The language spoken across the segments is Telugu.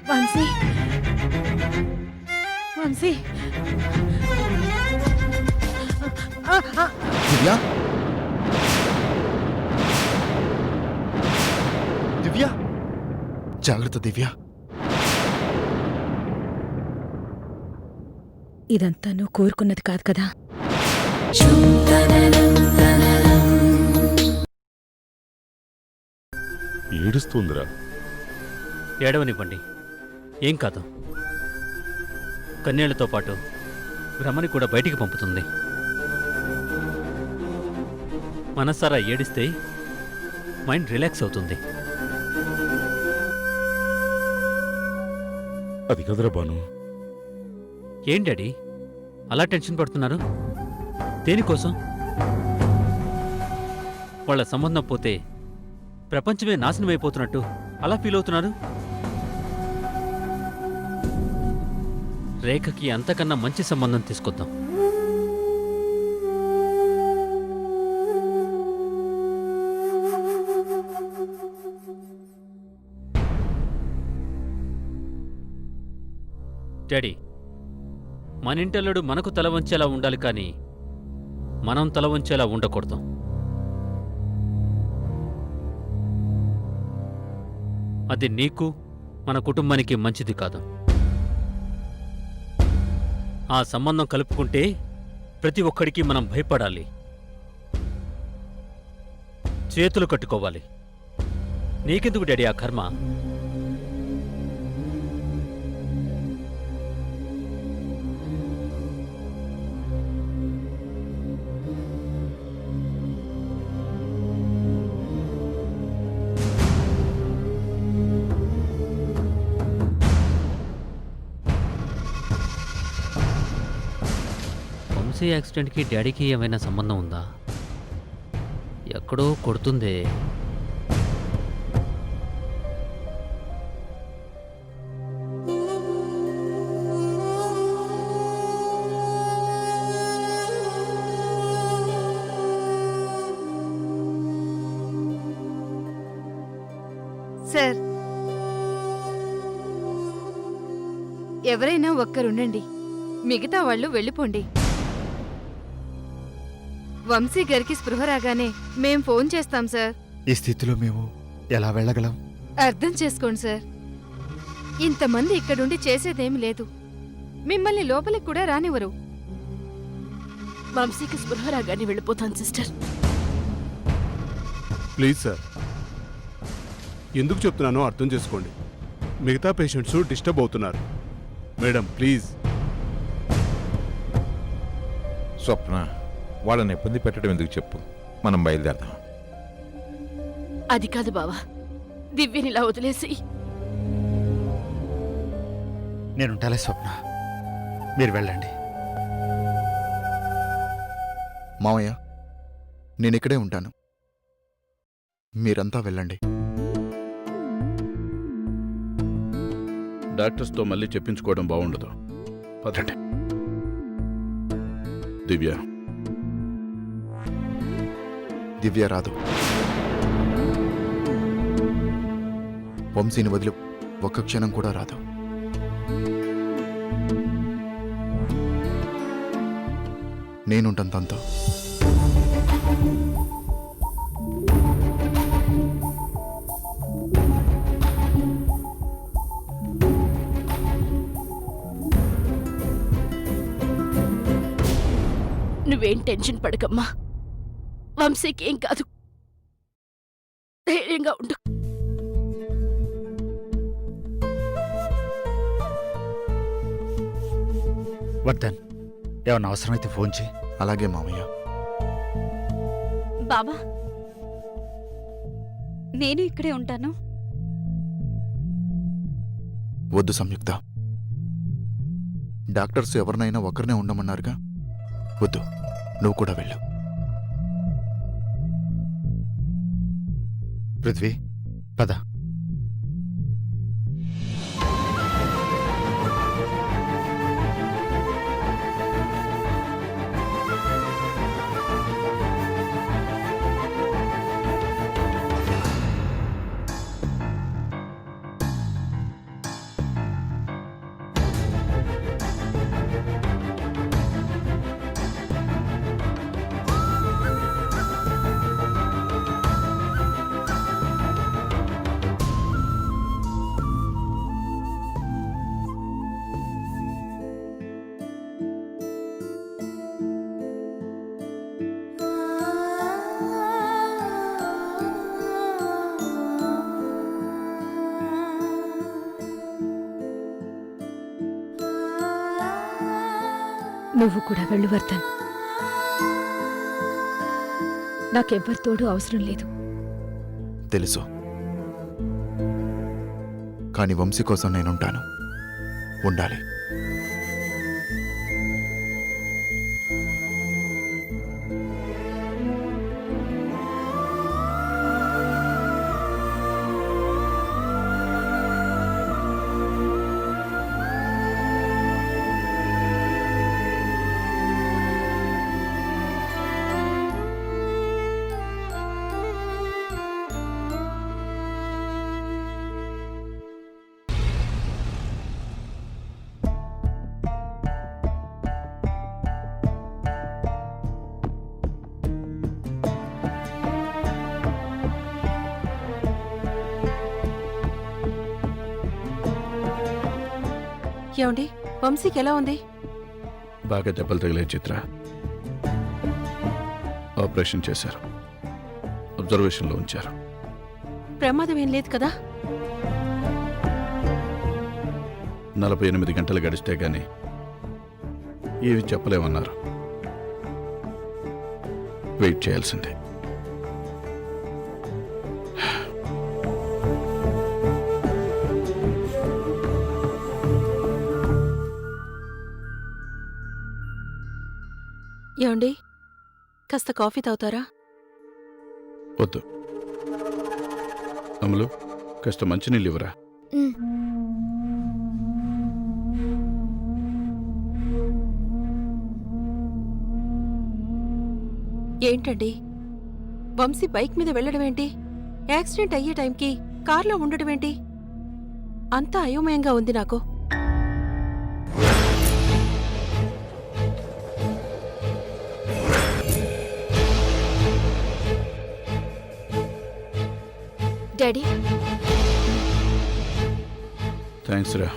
వంశీ వంశీ దివ్య దివ్య జాగ్రత్త దివ్య. ఇదంతా నువ్వు కోరుకున్నది కాదు కదా. ఏడుస్తుందిరా. ఏడవనివ్వండి, ఏం కాదు. కన్యలతో పాటు భ్రమని కూడా బయటికి పంపుతుంది. మనసారా ఏడిస్తే మైండ్ రిలాక్స్ అవుతుంది. అది కదరా బాను. ఏం డాడీ అలా టెన్షన్ పడుతున్నారు? దేనికోసం? వాళ్ళ సంబంధం పోతే ప్రపంచమే నాశనం అయిపోతున్నట్టు అలా ఫీల్ అవుతున్నారు. రేఖకి అంతకన్నా మంచి సంబంధం తీసుకొద్దాం. డాడీ, మన ఇంటల్లుడు మనకు తల వంచేలా ఉండాలి, కానీ మనం తల వంచేలా ఉండకూడదు. అది నీకు మన కుటుంబానికి మంచిది కాదు. ఆ సంబంధం కలుపుకుంటే ప్రతి ఒక్కడికి మనం భయపడాలి, చేతులు కట్టుకోవాలి. నీకెందుకు డాడీ ఆ కర్మ? వంశీ యాక్సిడెంట్కి డాడీకి ఏమైనా సంబంధం ఉందా? ఎక్కడో కొడుతుందే. సార్, ఎవరైనా ఒక్కరుండండి, మిగతా వాళ్ళు వెళ్ళిపోండి. వంశీ గారికి స్పృహ రాగానే మేం ఫోన్ చేస్తాం సార్. ఈ స్థితిలో మేము ఎలా వెళ్ళగలం? అర్థం చేసుకోండి సార్, ఇంతమంది ఇక్కడుండి చేసేదేమి లేదు. మిమ్మల్ని లోపలికి కూడా రానివ్వరు. వంశీకి స్పృహ రాగానే వెళ్ళిపోతాను సిస్టర్. ప్లీజ్ సార్, ఎందుకు చెప్తున్నానో అర్థం చేసుకోండి. మిగతా పేషెంట్స్ డిస్టర్బ్ అవుతున్నారు. Madam please. స్వప్న, వాళ్ళని ఇబ్బంది పెట్టడం ఎందుకు చెప్పు, మనం బయలుదేరదాం. అది కాదు బావా, దివ్యని ఇలా వదిలేసి. నేనుంటాలే స్వప్న, మీరు వెళ్ళండి. మామయ్య, నేనిక్కడే ఉంటాను, మీరంతా వెళ్ళండి. డాక్టర్స్తో మళ్ళీ చెప్పించుకోవడం బాగుండదు. పదండి. దివ్య దివ్య రాదు. వంశీని వదిలి ఒక్క క్షణం కూడా రాదు. నేనుంటాను తనతో. నువ్వేం టెన్షన్ పడకమ్మా, వంశీకి ఏం కాదు, ధైర్యంగా ఉండు. వర్ధన్, ఏమన్నా అవసరమైతే ఫోన్ చేయి. అలాగే మామయ్య. బాబా, నేను ఇక్కడే ఉంటాను. వద్దు సంయుక్త, డాక్టర్స్ ఎవరినైనా ఒకరినే ఉండమన్నారుగా. వద్దు, నువ్వు కూడా వెళ్ళు. పృథ్వీ, పద. నువ్వు కూడా వెళ్ళు వర్ధన్. నాకెవ్వరి తోడు అవసరం లేదు. తెలుసు, కానీ వంశీ కోసం నేనుంటాను, ఉండాలి. ఏమండి, వంశీకి ఎలా ఉంది? బాగా దెబ్బలు తగిలే చిత్ర. ఆపరేషన్ చేశారు, అబ్జర్వేషన్లో ఉంచారు. ప్రమాదం ఏం లేదు కదా? 48 గంటలు గడిస్తే గాని ఏవి చెప్పలేమన్నారు. వెయిట్ చేయాల్సిందే. ఏమండి, కాస్త కాఫీ తాగుతారా? వద్దు. అమలు, కాస్త మంచినీళ్ళు ఇవ్వరా? ఏంటండి, వంశీ బైక్ మీద వెళ్ళడమేంటి? యాక్సిడెంట్ అయ్యే టైంకి కార్లో ఉండడమేంటి? అంతా అయోమయంగా ఉంది నాకు. డాడీ, థ్యాంక్స్ రా.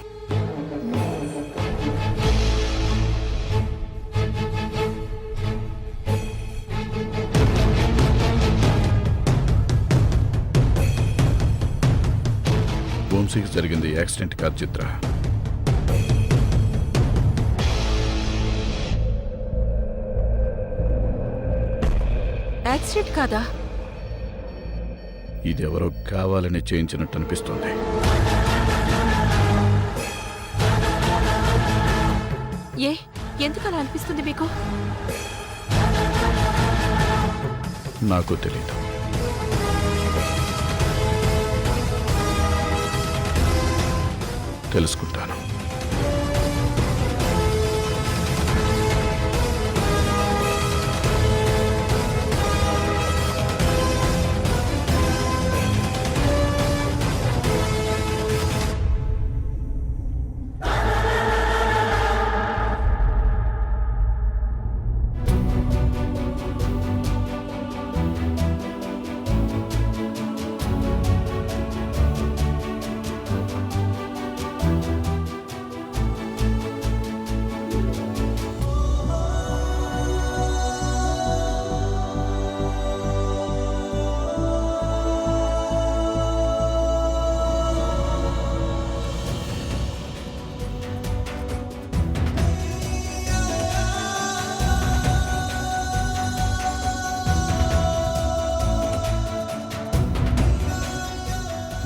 వంశీకి జరిగింది యాక్సిడెంట్ కాదు చిత్ర. యాక్సిడెంట్ కాదా? ఇది ఎవరో కావాలని చేయించినట్టు అనిపిస్తుంది. ఎందుకలా అనిపిస్తుంది మీకు? నాకు తెలీదు. తెలుసుకుంటాను.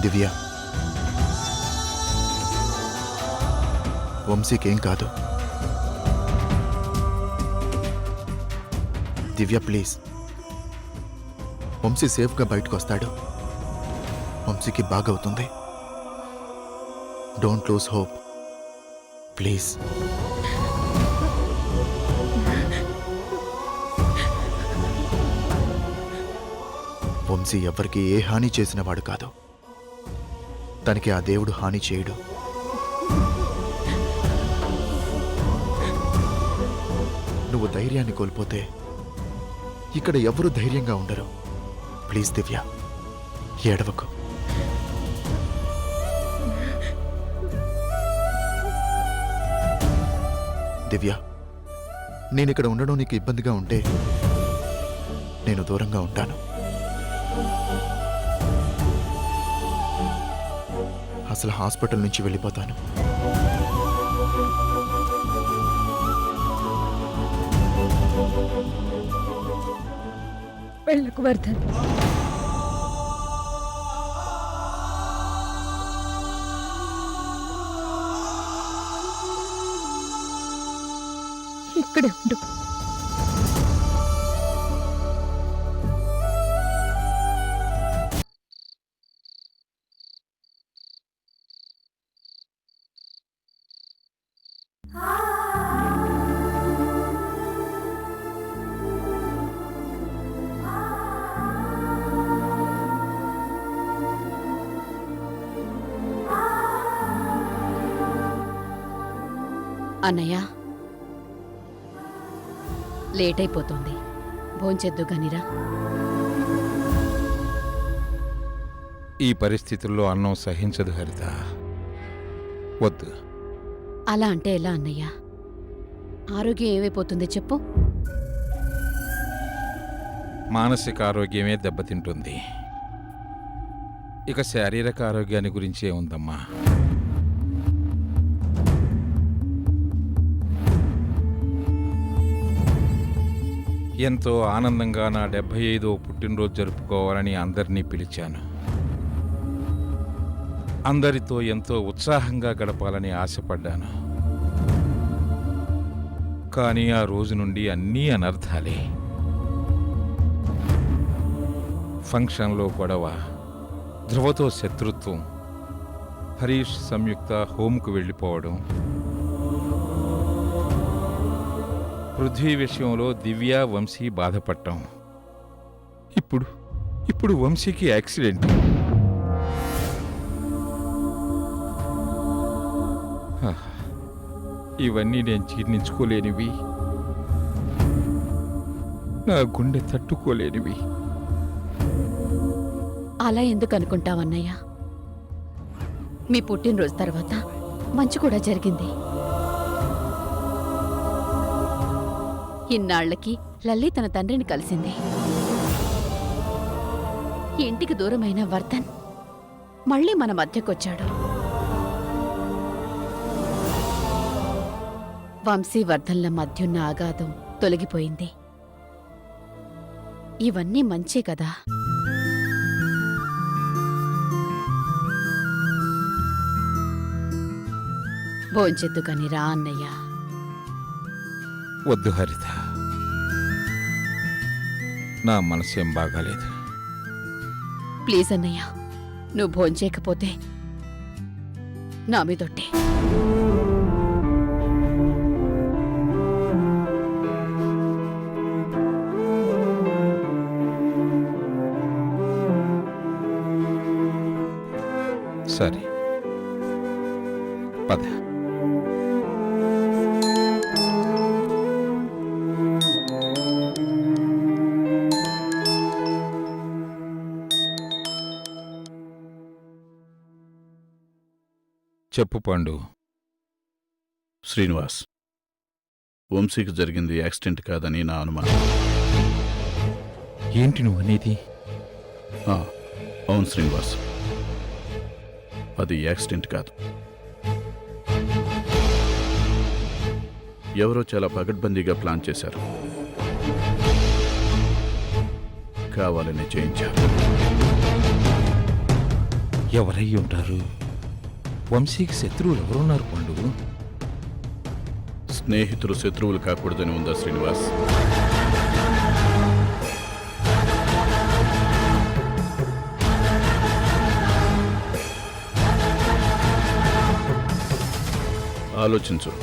దివ్య, వంశీకేం కాదు. దివ్య ప్లీజ్, వంశీ సేఫ్గా బయటకు వస్తాడు. వంశీకి బాగవుతుంది. Don't lose hope please. Vamsi ఎవరికి ఏ హాని చేసినవాడు కాదు. తనకి ఆ దేవుడు హాని చేయడు. నువ్వు ధైర్యాన్ని కోల్పోతే ఇక్కడ ఎవరూ ధైర్యంగా ఉండరు. ప్లీజ్ దివ్య, ఏడవకు. దివ్య, నేనిక్కడ ఉండడం నీకు ఇబ్బందిగా ఉంటే నేను దూరంగా ఉంటాను. అసలు హాస్పిటల్ నుంచి వెళ్ళిపోతాను. వెళ్ళకు వర్ధన్. ఇక్కడే ఉండు. అన్నయ్య, లేట్ అయిపోతుంది, భోంచెద్దు గానిరా. ఈ పరిస్థితుల్లో అన్నం సహించదు హరిత. వద్దు. అలా అంటే ఎలా అన్నయ్య? ఆరోగ్యం ఏమైపోతుంది చెప్పు. మానసిక ఆరోగ్యమే దెబ్బతింటుంది. ఇక శారీరక ఆరోగ్యాన్ని గురించి ఏముందమ్మా? ఎంతో ఆనందంగా నా 75వ పుట్టినరోజు జరుపుకోవాలని అందరినీ పిలిచాను. అందరితో ఎంతో ఉత్సాహంగా గడపాలని ఆశపడ్డాను. కానీ ఆ రోజు నుండి అన్నీ అనర్థాలే. ఫంక్షన్లో గొడవ, ధ్రువతో శత్రుత్వం, హరీష్ సంయుక్త హోమ్కు వెళ్ళిపోవడం, పృథ్వీ విషయంలో దివ్య వంశీ బాధపడటం, ఇప్పుడు వంశీకి యాక్సిడెంట్. ఇవన్నీ నేను జీర్ణించుకోలేనివి, నా గుండె తట్టుకోలేనివి. అలా ఎందుకు అనుకుంటావన్నయ్య? మీ పుట్టినరోజు తర్వాత మంచి కూడా జరిగింది. ఇన్నాళ్లకి లల్లి తన తండ్రిని కలిసింది. ఇంటికి దూరమైన వర్ధన్ మళ్ళీ మన మధ్యకొచ్చాడు. వంశీ వర్ధన్ల మధ్యున్న అగాధం తొలగిపోయింది. ఇవన్నీ మంచే కదా. భోంచెద్దు కాని రా అన్నయ్య. వద్దు హరిత, నా మనసేం బాగాలేదు. ప్లీజ్ అన్నయ్య, నువ్వు భోంచేయకపోతే నా మీదొట్టే. సరే, పద. చెప్పు పండు. శ్రీనివాస్, వంశీకి జరిగింది యాక్సిడెంట్ కాదని నా అనుమానం. ఏంటి నువ్వు అనేది? అవును శ్రీనివాస్, అది యాక్సిడెంట్ కాదు. ఎవరో చాలా పగడ్బందీగా ప్లాన్ చేశారు, కావాలని చేయించారు. ఎవరై ఉంటారు? వంశీకి శత్రువులు ఎవరున్నారు పండు? స్నేహితులు శత్రువులు కాకూడదని ఉందా శ్రీనివాస్? ఆలోచించు.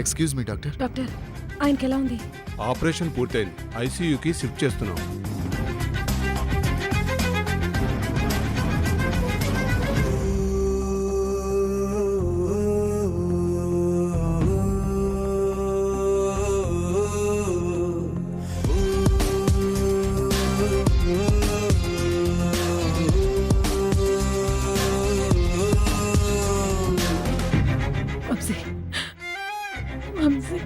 Excuse me doctor. డాక్టర్, ఆయనకి ఎలా ఉంది? ఆపరేషన్ పూర్తయింది. ఐసీయూకి షిఫ్ట్ చేస్తున్నాం. వంశీ, వంశీ,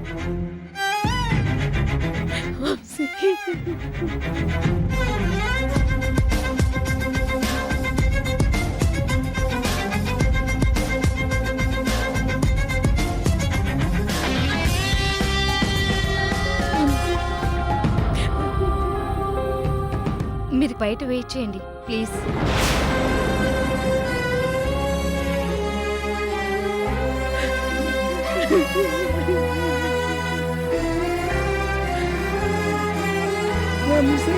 వంశీ. మీరు బయట వెయిట్ చేయండి please. Vamshi,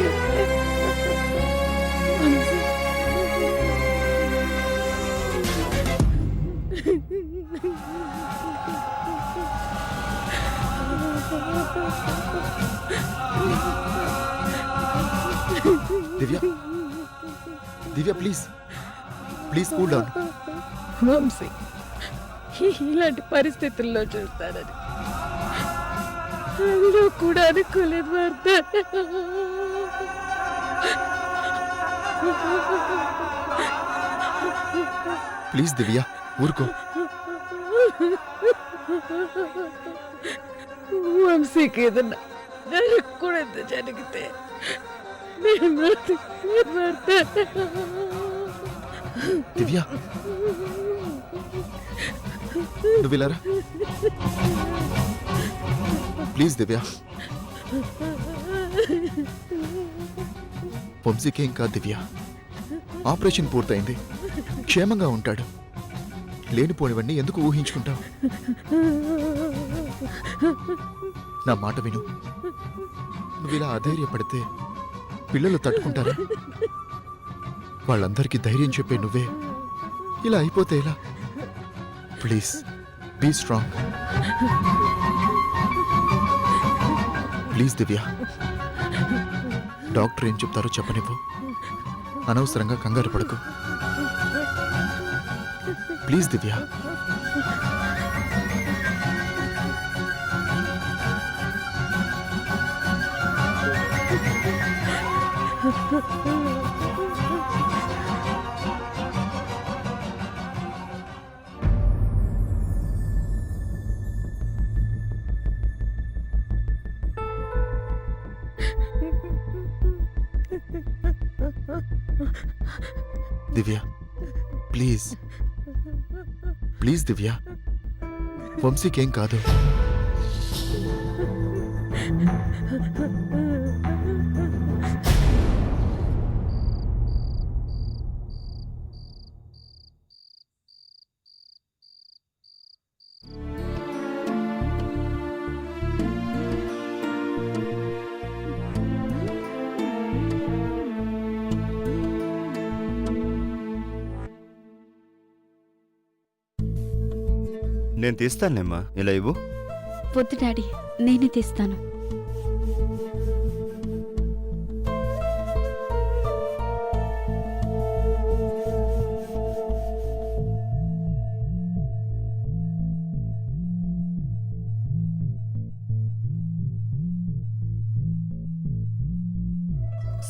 Vamshi. Divya, Divya please, please cool down. Vamshi ఇలాంటి పరిస్థితుల్లో చూస్తానని అందులో కూడా అనుకోలేదు వార్త. ప్లీజ్ దివ్య ఊరుకో. వంశీకి ఏదన్నా జరగకూడదు జరిగితే నేను బ్రతకలేను వార్త. దివ్య నువ్వు ఇలా రా. ప్లీజ్ దివ్య. వంశీకేం కాదు దివ్య, ఆపరేషన్ పూర్తయింది, క్షేమంగా ఉంటాడు. లేనిపోనివన్నీ ఎందుకు ఊహించుకుంటావు? నా మాట విను. నువ్వు ఇలా అధైర్యపడితే పిల్లలు తట్టుకుంటారా? వాళ్ళందరికీ ధైర్యం చెప్పే నువ్వే ఇలా అయిపోతే ఎలా? Please be strong. Please Divya. Doctor ఏం చెప్తారో చెప్పనివ్వు. అనవసరంగా కంగారు పడకు. Please Divya. Divya please, please Divya. వంశీకేం కాదు. నేను తీస్తానులేమ్మా, ఇలా ఇవ్వు. వద్దు డాడీ, నేనే తీస్తాను.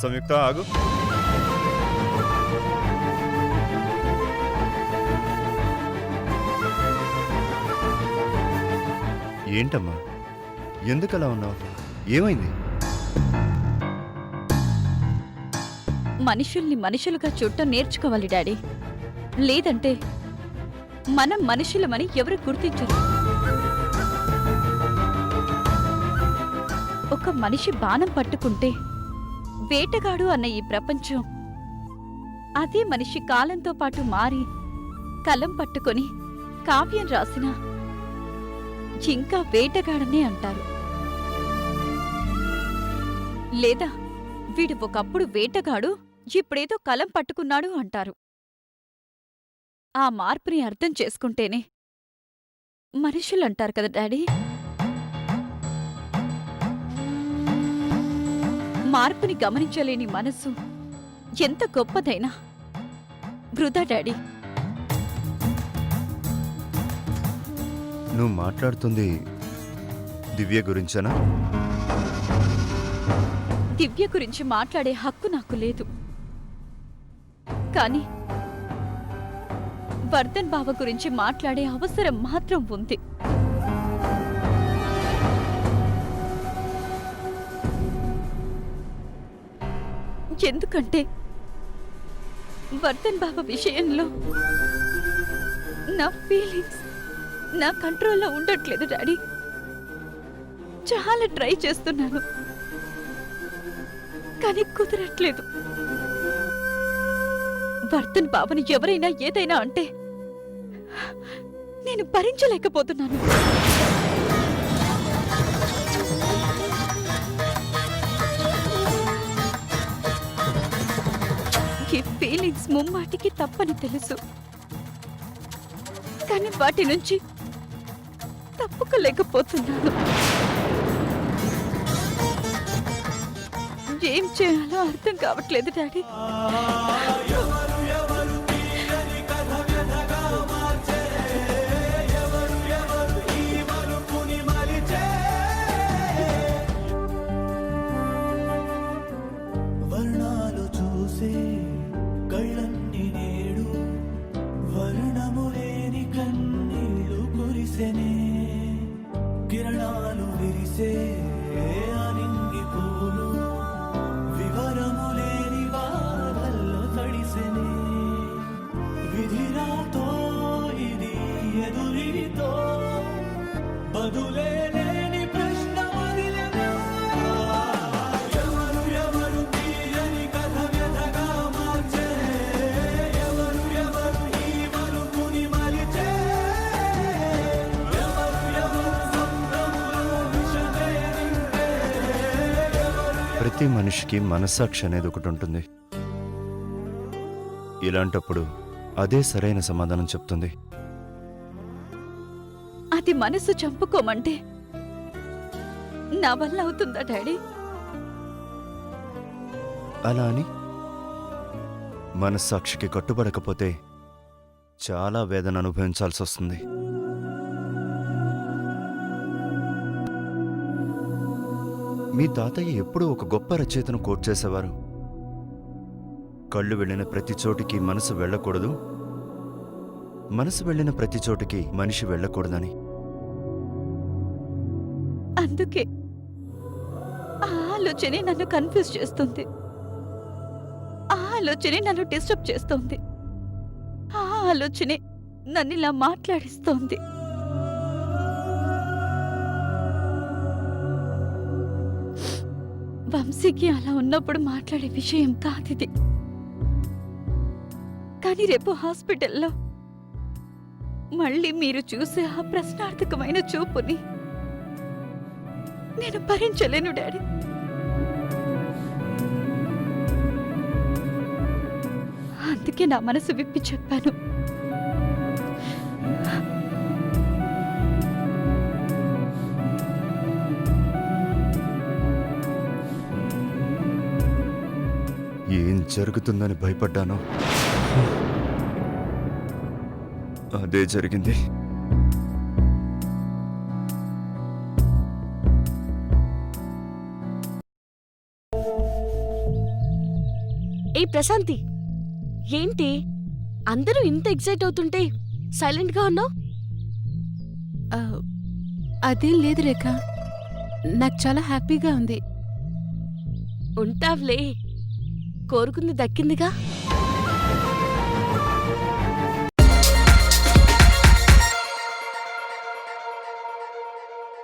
సంయుక్త ఆగు. ఏంటమ్మా, ఎందుకలా ఉన్నావు? ఏమైంది? మనుషుల్ని మనుషులుగా చూడటం నేర్చుకోవాలి డాడీ. లేదంటే మనం మనుషులమని ఎవరు గుర్తించరు. ఒక మనిషి బాణం పట్టుకుంటే వేటగాడు అన్న ఈ ప్రపంచం అదే మనిషి కాలంతో పాటు మారి కలం పట్టుకొని కావ్యం రాసినా ఇంకా వేటగాడనే అంటారు. లేదా వీడు ఒకప్పుడు వేటగాడు, ఇప్పుడేదో కలం పట్టుకున్నాడు అంటారు. ఆ మార్పుని అర్థం చేసుకుంటేనే మనుషులంటారు కదా డాడీ. మార్పుని గమనించలేని మనసు ఎంత గొప్పదైనా వృధా డాడీ. నువ్వు మాట్లాడుతుంది దివ్య గురించేనా? దివ్య గురించి మాట్లాడే హక్కు నాకు లేదు, కానీ వర్ధన్ బావ గురించి మాట్లాడే అవసరం మాత్రం ఉంది. ఎందుకంటే వర్ధన్ బావ విషయంలో నా ఫీలింగ్స్ నా కంట్రోల్లో ఉండట్లేదు డాడీ. చాలా ట్రై చేస్తున్నాను, కానీ కుదరట్లేదు. వర్ధన్ బావని ఎవరైనా ఏదైనా అంటే నేను భరించలేకపోతున్నాను. ఈ ఫీలింగ్స్ ముమ్మాటికి తప్పని తెలుసు, కానీ వాటి నుంచి తప్పుకోలేకపోతున్నాను. ఏం చేయాలో అర్థం కావట్లేదు డాడీ. వర్ణాలు చూసే కళ్ళన్ని నేడు వర్ణము లేని కన్నీళ్ళు కురిసెనే, కిరణాలు విరిసే అనింగి పూలు వివరము లేని బాధల్లో తడిసెనే, విధిరాతో ఇది ఎదురీతో బదులే లేని ప్రశ్న వదిలెనా, ఎవరు ఎవరు తీయని కథ వ్యధగా మార్చే, ఎవరు ఎవరు ఈ మలుపుని మలిచే, ఎవరు ఎవరు సొంతములో విషమే నింపే, ప్రతి మనిషికి మనస్సాక్షి అనేది ఒకటి ఉంటుంది. ఇలాంటప్పుడు అదే సరైన సమాధానం చెప్తుంది. అది మనసు చంపుకోమంటే నా వల్ల అవుతుందా డాడీ? అలా అని మనస్సాక్షికి కట్టుబడకపోతే చాలా వేదన అనుభవించాల్సి వస్తుంది. మీ తాతయ్య ఎప్పుడూ ఒక గొప్ప రచయితను కోట్ చేసేవారు. కళ్ళు వెళ్ళిన ప్రతి చోటికి మనసు వెళ్ళకూడదు, మనసు వెళ్ళిన ప్రతి చోటికి మనిషి వెళ్ళకూడదని. అందుకే ఆ ఆలోచనే నన్ను కన్ఫ్యూజ్ చేస్తుంది, ఆ ఆలోచనే నన్ను డిస్టర్బ్ చేస్తోంది, ఆ ఆలోచనే నన్ను ఇలా మాట్లాడిస్తోంది. వంశీకి అలా ఉన్నప్పుడు మాట్లాడే విషయం కాదిది. కానీ రేపు హాస్పిటల్లో మళ్ళీ మీరు చూసే ఆ ప్రశ్నార్థకమైన చూపుని నేను భరించలేను డాడీ. అందుకే నా మనసు విప్పి చెప్పాను. ఏం జరుగుతుందని భయపడ్డానో అదే జరిగింది. ఏ ప్రశాంతి, ఏంటి అందరూ ఇంత ఎక్సైట్ అవుతుంటే సైలెంట్ గా ఉన్నావు? అదేం లేదు రేఖ, నాకు చాలా హ్యాపీగా ఉంది. ఉంటావ్లే, కోరుకుంది దక్కిందిగా.